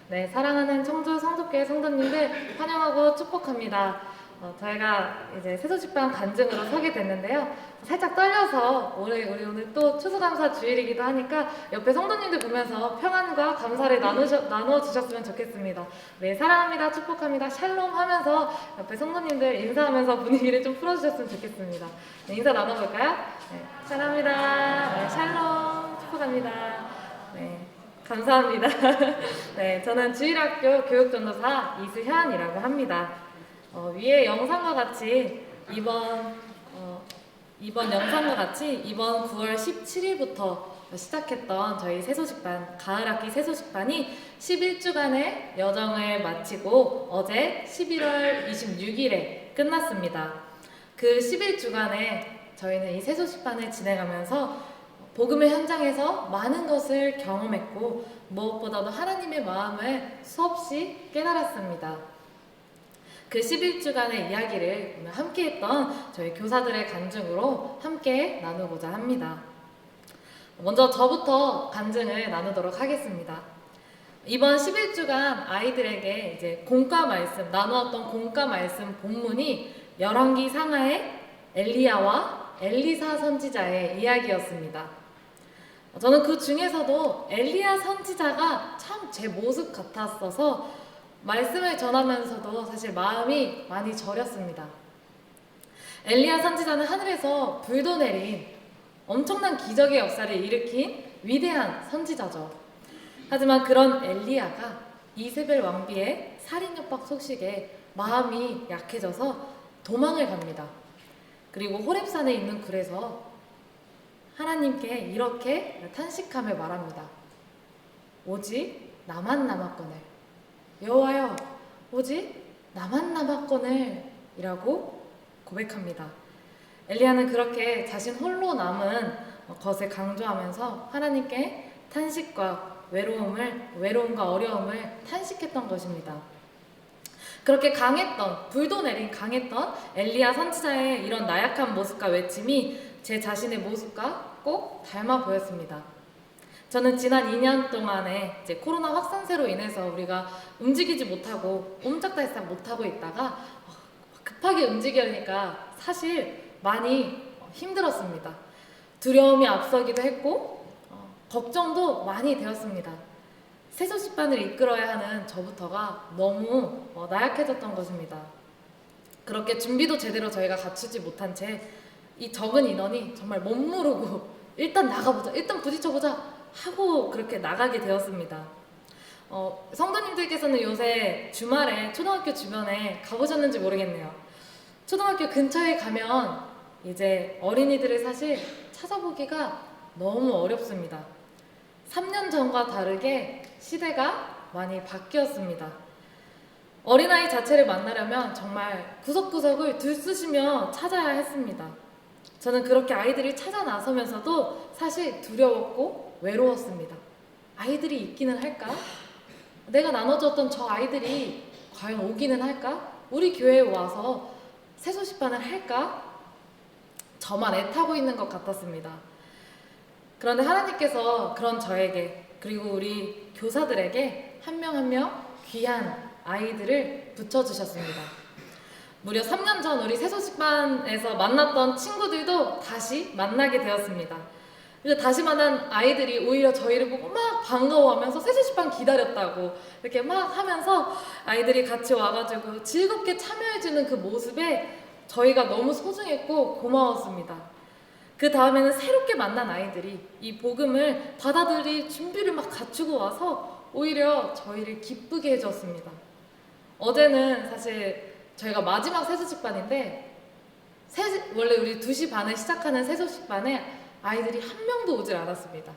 네, 사랑하는 청주 성덕교회 성도님들 환영하고 축복합니다. 저희가 이제 세소식반 간증으로 서게 됐는데요. 살짝 떨려서 우리 오늘 또 추수감사 주일이기도 하니까 옆에 성도님들 보면서 평안과 감사를 나누어 주셨으면 좋겠습니다. 네, 사랑합니다, 축복합니다, 샬롬 하면서 옆에 성도님들 인사하면서 분위기를 좀 풀어주셨으면 좋겠습니다. 네, 인사 나눠볼까요? 네, 사랑합니다. 네, 샬롬, 축복합니다. 네. 감사합니다. 네, 저는 주일학교 교육전도사 이수현이라고 합니다. 위에 영상과 같이 이번 영상과 같이 이번 9월 17일부터 시작했던 저희 세소식반, 가을학기 세소식반이 11주간의 여정을 마치고 어제 11월 26일에 끝났습니다. 그 11주간에 저희는 이 세소식반을 진행하면서 복음의 현장에서 많은 것을 경험했고 무엇보다도 하나님의 마음을 수없이 깨달았습니다. 그 11주간의 이야기를 함께 했던 저희 교사들의 간증으로 함께 나누고자 합니다. 먼저 저부터 간증을 나누도록 하겠습니다. 이번 11주간 아이들에게 이제 공과 말씀, 나누었던 공과 말씀 본문이 열왕기 상하의 엘리야와 엘리사 선지자의 이야기였습니다. 저는 그 중에서도 엘리야 선지자가 참 제 모습 같았어서 말씀을 전하면서도 사실 마음이 많이 저렸습니다. 엘리야 선지자는 하늘에서 불도 내린 엄청난 기적의 역사를 일으킨 위대한 선지자죠. 하지만 그런 엘리야가 이세벨 왕비의 살인 협박 소식에 마음이 약해져서 도망을 갑니다. 그리고 호렙산에 있는 굴에서 하나님께 이렇게 탄식하며 말합니다. 오직 나만 남았거늘, 여호와여, 오직 나만 남았거늘 이라고 고백합니다. 엘리야는 그렇게 자신 홀로 남은 것을 강조하면서 하나님께 탄식과 외로움과 어려움을 탄식했던 것입니다. 그렇게 불도 내린 강했던 엘리야 선지자의 이런 나약한 모습과 외침이 제 자신의 모습과 꼭 닮아 보였습니다. 저는 지난 2년 동안에 이제 코로나 확산세로 인해서 우리가 움직이지 못하고 옴짝달싹 못하고 있다가 급하게 움직이려니까 사실 많이 힘들었습니다. 두려움이 앞서기도 했고 걱정도 많이 되었습니다. 세소식반을 이끌어야 하는 저부터가 너무 나약해졌던 것입니다. 그렇게 준비도 제대로 저희가 갖추지 못한 채 이 적은 인원이 정말 멋모르고 일단 나가보자, 일단 부딪혀보자 하고 그렇게 나가게 되었습니다. 성도님들께서는 요새 주말에 초등학교 주변에 가보셨는지 모르겠네요. 초등학교 근처에 가면 이제 어린이들을 사실 찾아보기가 너무 어렵습니다. 3년 전과 다르게 시대가 많이 바뀌었습니다. 어린아이 자체를 만나려면 정말 구석구석을 들쑤시며 찾아야 했습니다. 저는 그렇게 아이들이 찾아 나서면서도 사실 두려웠고 외로웠습니다. 아이들이 있기는 할까? 내가 나눠줬던 저 아이들이 과연 오기는 할까? 우리 교회에 와서 새소식반을 할까? 저만 애타고 있는 것 같았습니다. 그런데 하나님께서 그런 저에게 그리고 우리 교사들에게 한 명 한 명 귀한 아이들을 붙여주셨습니다. 무려 3년 전 우리 새소식반에서 만났던 친구들도 다시 만나게 되었습니다. 그래서 다시 만난 아이들이 오히려 저희를 보고 막 반가워하면서 새소식반 기다렸다고 이렇게 막 하면서 아이들이 같이 와가지고 즐겁게 참여해주는 그 모습에 저희가 너무 소중했고 고마웠습니다. 그 다음에는 새롭게 만난 아이들이 이 복음을 받아들일 준비를 막 갖추고 와서 오히려 저희를 기쁘게 해줬습니다. 어제는 사실 저희가 마지막 새소식반인데 원래 우리 2시 반에 시작하는 새소식반에 아이들이 한 명도 오질 않았습니다.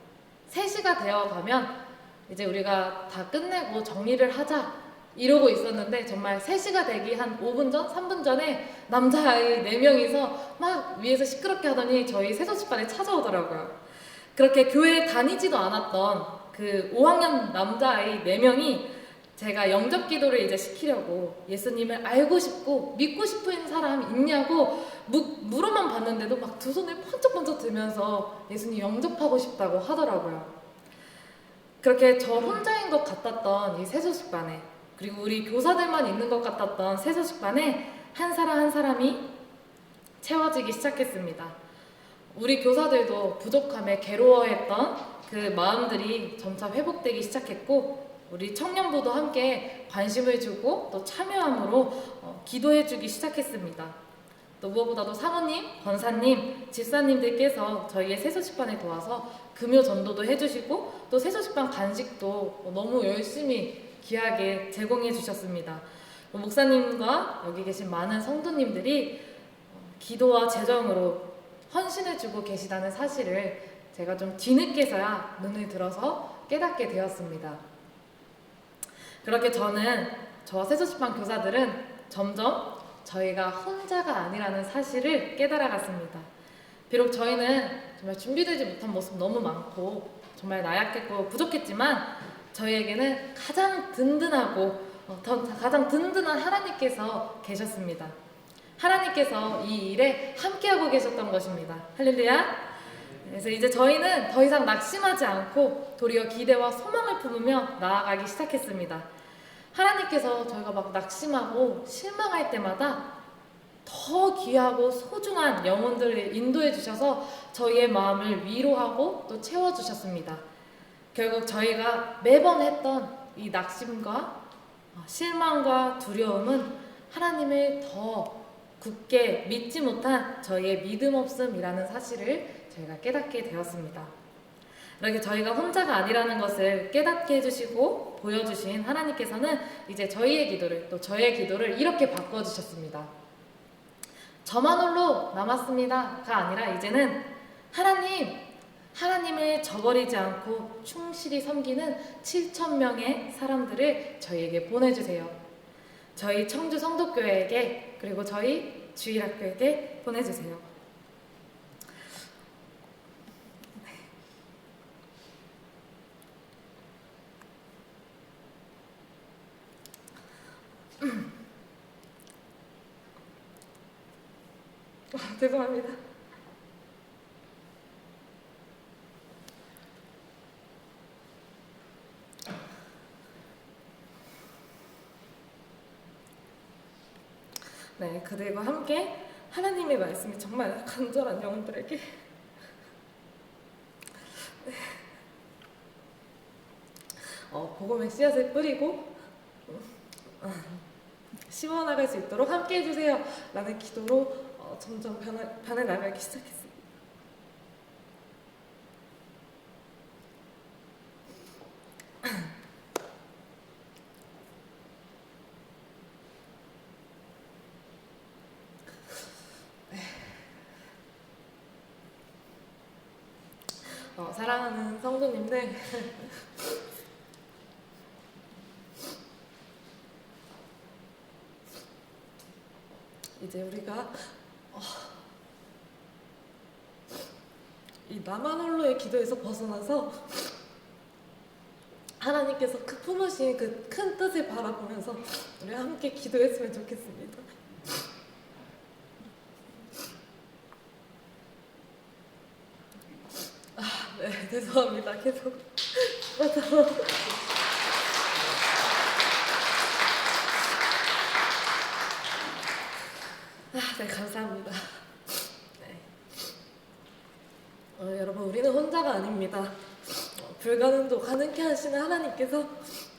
3시가 되어가면 이제 우리가 다 끝내고 정리를 하자 이러고 있었는데 정말 3시가 되기 한 5분 전, 3분 전에 남자아이 4명이서 막 위에서 시끄럽게 하더니 저희 새소식반에 찾아오더라고요. 그렇게 교회에 다니지도 않았던 그 5학년 남자아이 4명이 제가 영접 기도를 이제 시키려고 예수님을 알고 싶고 믿고 싶은 사람 있냐고 물어만 봤는데도 막 두 손을 번쩍번쩍 들면서 예수님 영접하고 싶다고 하더라고요. 그렇게 저 혼자인 것 같았던 이 새소식반에 그리고 우리 교사들만 있는 것 같았던 새소식반에 한 사람 한 사람이 채워지기 시작했습니다. 우리 교사들도 부족함에 괴로워했던 그 마음들이 점차 회복되기 시작했고 우리 청년부도 함께 관심을 주고 또 참여함으로 기도해주기 시작했습니다. 또 무엇보다도 사모님, 권사님, 집사님들께서 저희의 새소식반에 도와서 금요 전도도 해주시고 또 새소식반 간식도 너무 열심히 귀하게 제공해 주셨습니다. 목사님과 여기 계신 많은 성도님들이 기도와 재정으로 헌신해 주고 계시다는 사실을 제가 좀 뒤늦게서야 눈을 들어서 깨닫게 되었습니다. 그렇게 저와 새소식반 교사들은 점점 저희가 혼자가 아니라는 사실을 깨달아갔습니다. 비록 저희는 정말 준비되지 못한 모습 너무 많고 정말 나약했고 부족했지만 저희에게는 가장 든든하고 가장 든든한 하나님께서 계셨습니다. 하나님께서 이 일에 함께하고 계셨던 것입니다. 할렐루야. 그래서 이제 저희는 더 이상 낙심하지 않고 도리어 기대와 소망을 품으며 나아가기 시작했습니다. 하나님께서 저희가 막 낙심하고 실망할 때마다 더 귀하고 소중한 영혼들을 인도해 주셔서 저희의 마음을 위로하고 또 채워주셨습니다. 결국 저희가 매번 했던 이 낙심과 실망과 두려움은 하나님을 더 굳게 믿지 못한 저희의 믿음 없음이라는 사실을 저희가 깨닫게 되었습니다. 이렇게 저희가 혼자가 아니라는 것을 깨닫게 해주시고 보여주신 하나님께서는 이제 저희의 기도를 또 저의 기도를 이렇게 바꿔주셨습니다. 저만 홀로 남았습니다가 아니라 이제는 하나님을 저버리지 않고 충실히 섬기는 7,000명의 사람들을 저희에게 보내주세요. 저희 청주 성도교회에게 그리고 저희 주일학교에게 보내주세요. 죄송합니다. 네, 그들과 함께 하나님의 말씀이 정말 간절한 영혼들에게 복음의 씨앗을 뿌리고 심어나갈 수 있도록 함께 해주세요 라는 기도로 점점 변해나가기 시작했습니다. 사랑하는 성도님들 이제 우리가 이 나만 홀로의 기도에서 벗어나서 하나님께서 품으신 그 큰 뜻을 바라보면서 우리 함께 기도했으면 좋겠습니다. 네, 죄송합니다. 계속 네, 감사합니다. 네. 여러분, 우리는 혼자가 아닙니다. 불가능도 가능케 하시는 하나님께서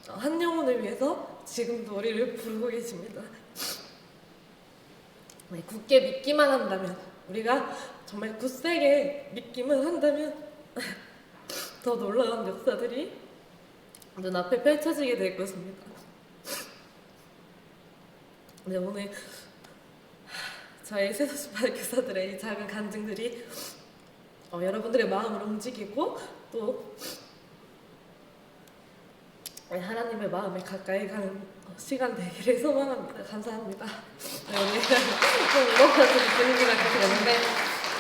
한 영혼을 위해서 지금도 우리를 부르고 계십니다. 네, 굳게 믿기만 한다면, 우리가 정말 굳세게 믿기만 한다면 더 놀라운 역사들이 눈앞에 펼쳐지게 될 것입니다. 네, 오늘 저희 세소시발 교사들의 이 작은 간증들이 여러분들의 마음을 움직이고 또 하나님의 마음에 가까이 가는 시간 되기를 소망합니다. 감사합니다. 네, 오늘 좀 이런가지고 분위기가 그렇게 됐는데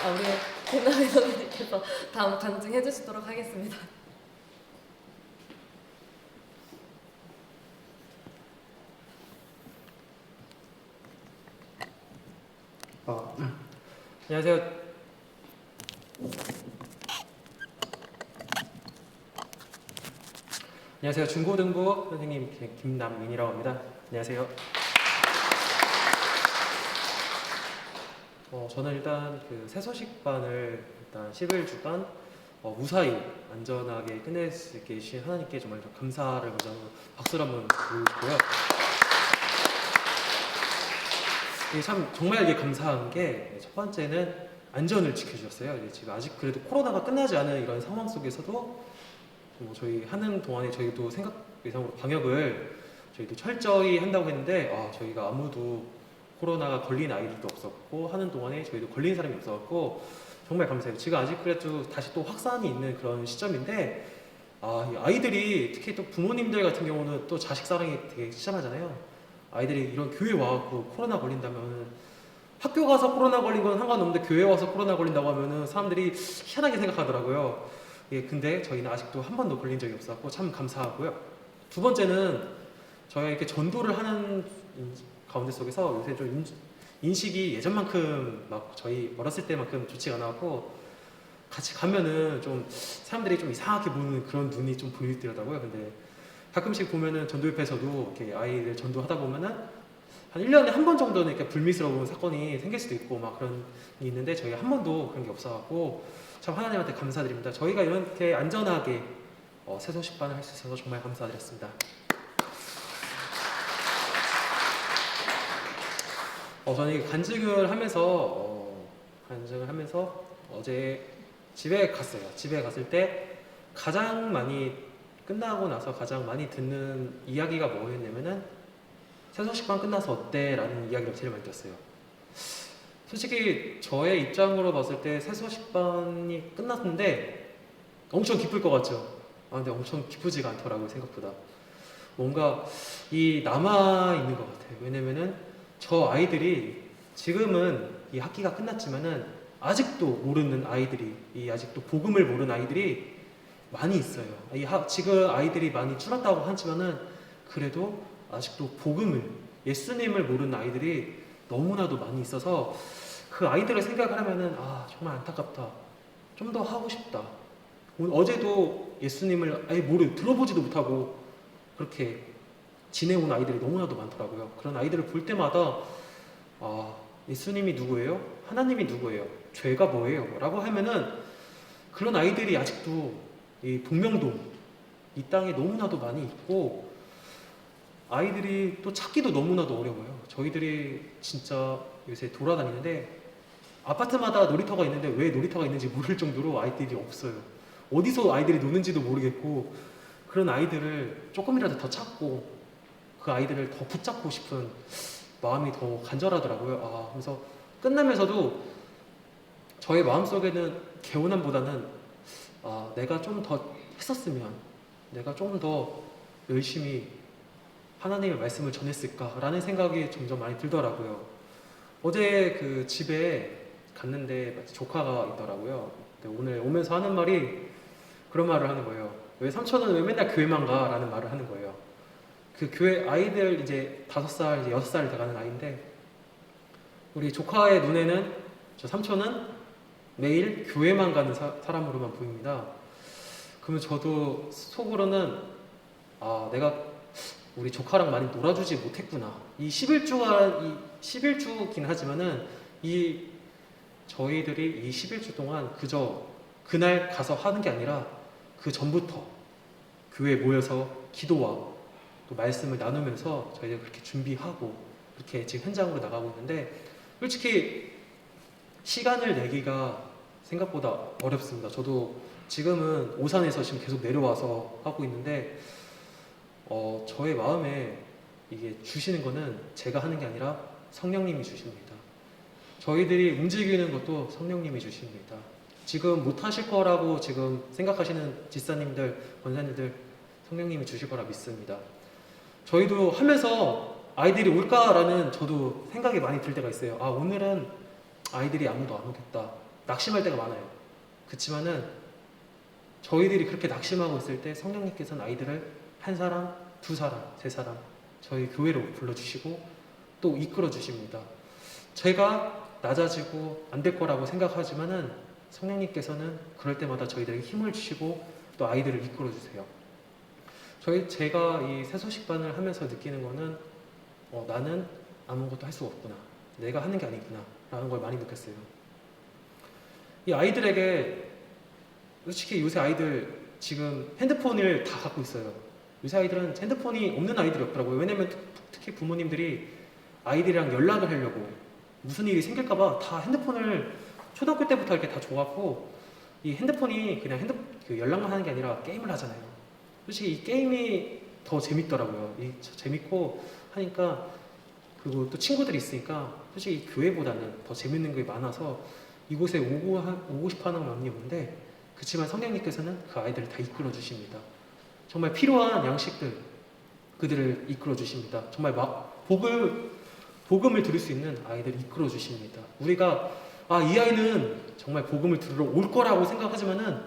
우리 김나미 선생님께서 다음 간증해 주시도록 하겠습니다. 안녕하세요. 안녕하세요. 중고등부 선생님 김남민이라고 합니다. 안녕하세요. 저는 일단 그 새소식반을 일단 11주간 무사히 안전하게 끝낼 수 있게 해주신 하나님께 정말 감사를 먼저 박수를 한번 드리고요. 이게 참 정말 이게 감사한 게 첫 번째는 안전을 지켜주셨어요. 이제 지금 아직 그래도 코로나가 끝나지 않은 이런 상황 속에서도 저희 하는 동안에 저희도 생각 이상으로 방역을 저희도 철저히 한다고 했는데 저희가 아무도 코로나가 걸린 아이들도 없었고 하는 동안에 저희도 걸린 사람이 없었고 정말 감사해요. 지금 아직 그래도 다시 또 확산이 있는 그런 시점인데 이 아이들이 특히 또 부모님들 같은 경우는 또 자식 사랑이 되게 시참하잖아요. 아이들이 이런 교회 와서 코로나 걸린다면 학교 가서 코로나 걸린 건 상관없는데 교회 와서 코로나 걸린다고 하면은 사람들이 희한하게 생각하더라고요. 예, 근데 저희는 아직도 한 번도 걸린 적이 없었고 참 감사하고요. 두 번째는 저희가 이렇게 전도를 하는 가운데 속에서 요새 좀 인식이 예전만큼 막 저희 어렸을 때만큼 좋지가 않았고 같이 가면은 좀 사람들이 좀 이상하게 보는 그런 눈이 좀 보이더라고요. 근데 가끔씩 보면은 전도협회에서도 이렇게 아이들 전도하다 보면은 한 1년에 한 번 정도는 이렇게 불미스러운 사건이 생길 수도 있고 막 그런 게 있는데 저희가 한 번도 그런 게 없어갖고 참 하나님한테 감사드립니다. 저희가 이렇게 안전하게 새소식반을 할 수 있어서 정말 감사드렸습니다. 저는 간증을 하면서 어제 집에 갔어요. 집에 갔을 때 가장 많이 끝나고 나서 가장 많이 듣는 이야기가 뭐였냐면은 새소식반 끝나서 어때? 라는 이야기를 제일 많이 들었어요. 솔직히 저의 입장으로 봤을 때 새소식반이 끝났는데 엄청 기쁠 것 같죠? 근데 엄청 기쁘지가 않더라고요. 생각보다 뭔가 남아있는 것 같아요. 왜냐면은 저 아이들이 지금은 이 학기가 끝났지만은 아직도 모르는 아이들이 아직도 복음을 모르는 아이들이 많이 있어요. 지금 아이들이 많이 줄었다고 하지만은 그래도 아직도 복음을 예수님을 모르는 아이들이 너무나도 많이 있어서 그 아이들을 생각을 하면은 정말 안타깝다. 좀 더 하고 싶다. 어제도 예수님을 아예 들어보지도 못하고 그렇게 지내온 아이들이 너무나도 많더라고요. 그런 아이들을 볼 때마다 예수님이 누구예요? 하나님이 누구예요? 죄가 뭐예요? 라고 하면은 그런 아이들이 아직도 이 복명동 이 땅에 너무나도 많이 있고 아이들이 또 찾기도 너무나도 어려워요. 저희들이 진짜 요새 돌아다니는데 아파트마다 놀이터가 있는데 왜 놀이터가 있는지 모를 정도로 아이들이 없어요. 어디서 아이들이 노는지도 모르겠고 그런 아이들을 조금이라도 더 찾고 그 아이들을 더 붙잡고 싶은 마음이 더 간절하더라고요. 그래서 끝나면서도 저의 마음속에는 개운함보다는 내가 좀 더 했었으면 내가 좀 더 열심히 하나님의 말씀을 전했을까라는 생각이 점점 많이 들더라고요. 어제 그 집에 갔는데 마치 조카가 있더라고요. 근데 오늘 오면서 하는 말이 그런 말을 하는 거예요. 왜 삼촌은 왜 맨날 교회만 가? 라는 말을 하는 거예요. 그 교회 아이들 이제 5살, 이제 6살 돼가는 아이인데 우리 조카의 눈에는 저 삼촌은 매일 교회만 가는 사람으로만 보입니다. 그러면 저도 속으로는 아, 내가 우리 조카랑 많이 놀아주지 못했구나. 이 11주긴 하지만은 이 저희들이 이 11주 동안 그저 그날 가서 하는 게 아니라 그 전부터 교회에 모여서 기도와 또 말씀을 나누면서 저희가 그렇게 준비하고 그렇게 지금 현장으로 나가고 있는데 솔직히 시간을 내기가 생각보다 어렵습니다. 저도 지금은 오산에서 지금 계속 내려와서 하고 있는데 저의 마음에 이게 주시는 거는 제가 하는 게 아니라 성령님이 주십니다. 저희들이 움직이는 것도 성령님이 주십니다. 지금 못하실 거라고 지금 생각하시는 집사님들, 권사님들 성령님이 주실 거라 믿습니다. 저희도 하면서 아이들이 올까라는 저도 생각이 많이 들 때가 있어요. 아, 오늘은 아이들이 아무도 안 오겠다. 낙심할 때가 많아요. 그렇지만은 저희들이 그렇게 낙심하고 있을 때 성령님께서는 아이들을 한 사람, 두 사람, 세 사람 저희 교회로 불러주시고 또 이끌어 주십니다. 제가 낮아지고 안 될 거라고 생각하지만은 성령님께서는 그럴 때마다 저희들에게 힘을 주시고 또 아이들을 이끌어 주세요. 제가 이 새소식반을 하면서 느끼는 거는 나는 아무것도 할 수가 없구나. 내가 하는 게 아니구나. 라는 걸 많이 느꼈어요. 이 아이들에게 솔직히 요새 아이들 지금 핸드폰을 다 갖고 있어요. 요새 아이들은 핸드폰이 없는 아이들이 없더라고요. 왜냐면 특히 부모님들이 아이들이랑 연락을 하려고 무슨 일이 생길까봐 다 핸드폰을 초등학교 때부터 이렇게 다 줘갖고 이 핸드폰이 그냥 연락만 하는 게 아니라 게임을 하잖아요. 솔직히 이 게임이 더 재밌더라고요. 재밌고 하니까 그리고 또 친구들이 있으니까 솔직히 이 교회보다는 더 재밌는 게 많아서 이곳에 오고 싶어 하는 마음이 없는데 그렇지만 성령님께서는 그 아이들을 다 이끌어 주십니다. 정말 필요한 양식들 그들을 이끌어 주십니다. 정말 막 복음을 들을 수 있는 아이들을 이끌어 주십니다. 우리가 이 아이는 정말 복음을 들으러 올 거라고 생각하지만은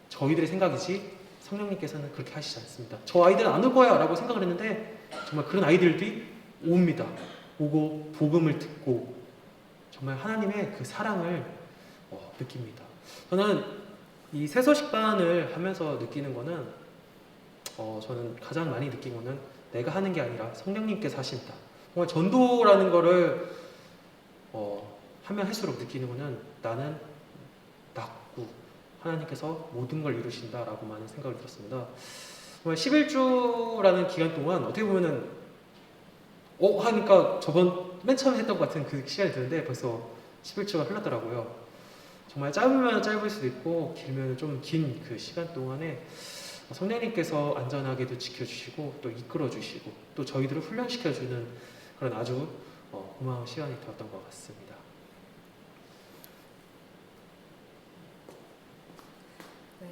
저희들의 생각이지 성령님께서는 그렇게 하시지 않습니다. 저 아이들은 안 올 거야 라고 생각을 했는데 정말 그런 아이들이 옵니다. 오고 복음을 듣고 정말 하나님의 그 사랑을 느낍니다. 저는 이 새소식반을 하면서 느끼는 거는 저는 가장 많이 느낀 거는 내가 하는 게 아니라 성령님께서 하신다. 정말 전도라는 거를 하면 할수록 느끼는 거는 나는 낮고 하나님께서 모든 걸 이루신다라고 많은 생각을 들었습니다. 정말 11주라는 기간 동안 어떻게 보면은 하니까 저번 맨 처음에 했던 것 같은 그 시간이 드는데 벌써 11주가 흘렀더라고요. 정말 짧으면 짧을 수도 있고 길면 좀 긴 그 시간 동안에 성령님께서 안전하게도 지켜주시고 또 이끌어주시고 또 저희들을 훈련시켜주는 그런 아주 고마운 시간이 되었던 것 같습니다. 네,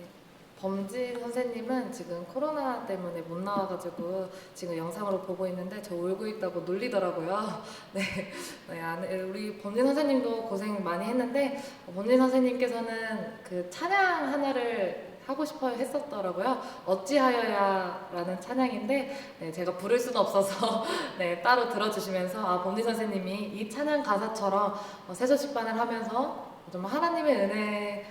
범진 선생님은 지금 코로나 때문에 못 나와가지고 지금 영상으로 보고 있는데 저 울고 있다고 놀리더라고요. 우리 범진 선생님도 고생 많이 했는데 범진 선생님께서는 그 찬양 하나를 하고 싶어 했었더라고요. 어찌하여야 라는 찬양인데 제가 부를 수는 없어서 따로 들어주시면서 범진 선생님이 이 찬양 가사처럼 새소식반을 하면서 좀 하나님의 은혜를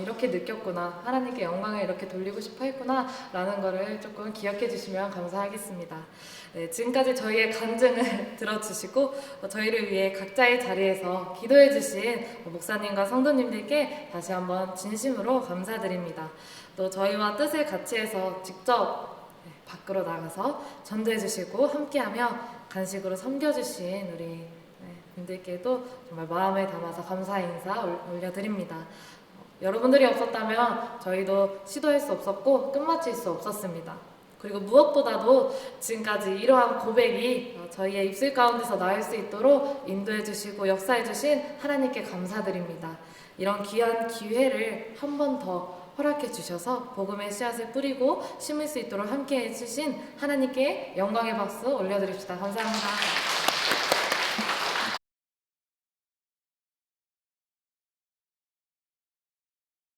이렇게 느꼈구나, 하나님께 영광을 이렇게 돌리고 싶어 했구나 라는 거를 조금 기억해 주시면 감사하겠습니다. 지금까지 저희의 간증을 들어주시고 저희를 위해 각자의 자리에서 기도해 주신 목사님과 성도님들께 다시 한번 진심으로 감사드립니다. 또 저희와 뜻을 같이 해서 직접 밖으로 나가서 전도해 주시고 함께하며 간식으로 섬겨주신 우리 분들께도 정말 마음을 담아서 감사 인사 올려드립니다. 여러분들이 없었다면 저희도 시도할 수 없었고 끝마칠 수 없었습니다. 그리고 무엇보다도 지금까지 이러한 고백이 저희의 입술 가운데서 나올 수 있도록 인도해 주시고 역사해 주신 하나님께 감사드립니다. 이런 귀한 기회를 한 번 더 허락해 주셔서 복음의 씨앗을 뿌리고 심을 수 있도록 함께 해주신 하나님께 영광의 박수 올려드립시다. 감사합니다.